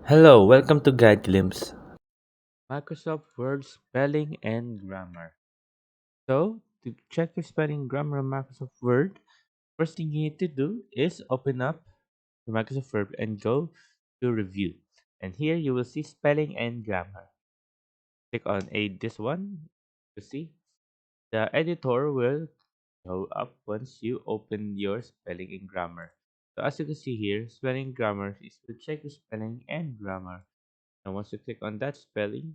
Hello, welcome to Guide Glimpse. Microsoft Word spelling and grammar. So, to check your spelling grammar on Microsoft Word, first thing you need to do is open up the Microsoft Word and go to review. And here you will see spelling and grammar. Click on this one to see. The editor will show up once you open your spelling and grammar. So as you can see here, spelling and grammar is to check your spelling and grammar. And once you click on that spelling,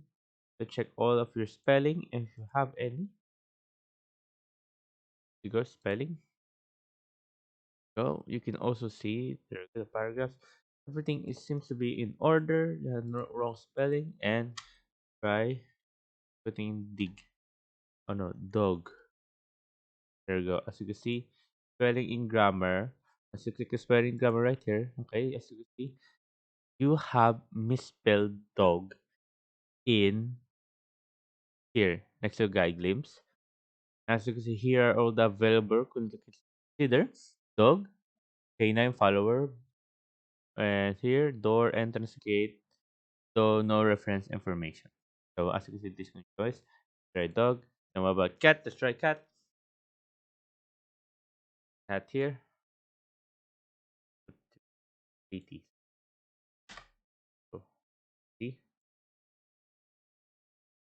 to check all of your spelling if you have any. You go spelling. So you can also see the paragraphs. Everything seems to be in order. You have no wrong spelling and try putting dig. Oh no, dog. There you go. As you can see, spelling in grammar. As you click the spelling grammar right here, okay, as you can see, you have misspelled dog in here next to guide glimpse. As you can see, here are all the available consider dog, canine follower, and here door, entrance gate, so no reference information. So as you can see, this one choice. Try dog. And what about cat? Let's try cat. Cat here. 80. So see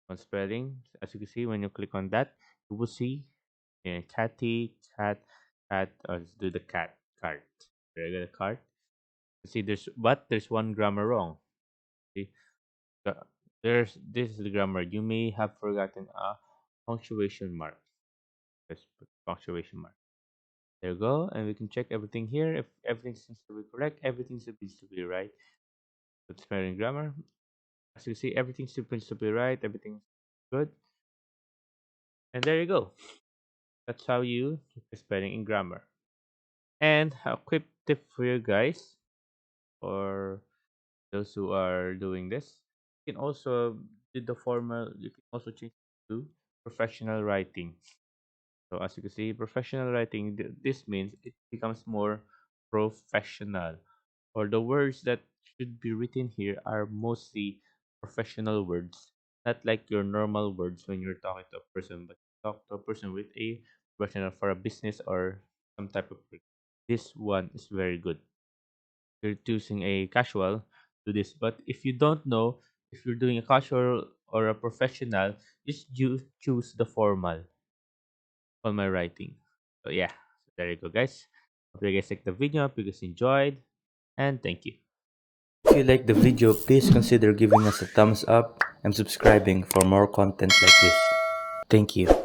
on spelling. As you can see, when you click on that, you will see catty, cat, cat. Let's do the cat cart. Regular cart. See, there's one grammar wrong. See, there's this is the grammar. You may have forgotten a punctuation mark. Let's put punctuation mark. There you go, and we can check everything here. If everything seems to be correct, everything seems to be right. Put spelling grammar. As you see, everything seems to be right. Everything's good, and there you go. That's how you check the spelling in grammar. And a quick tip for you guys, or those who are doing this, you can also do the formal. You can also change it to professional writing. So as you can see, professional writing, this means it becomes more professional. Or the words that should be written here are mostly professional words, not like your normal words when you're talking to a person, but talk to a person with a professional for a business or some type of work. This one is very good. You're choosing a casual, do this. But if you don't know if you're doing a casual or a professional, just you choose the formal on my writing. So yeah, so there you go, guys. Hope you guys liked the video. Hope you guys enjoyed, and thank you. If you like the video, please consider giving us a thumbs up and subscribing for more content like this. Thank you.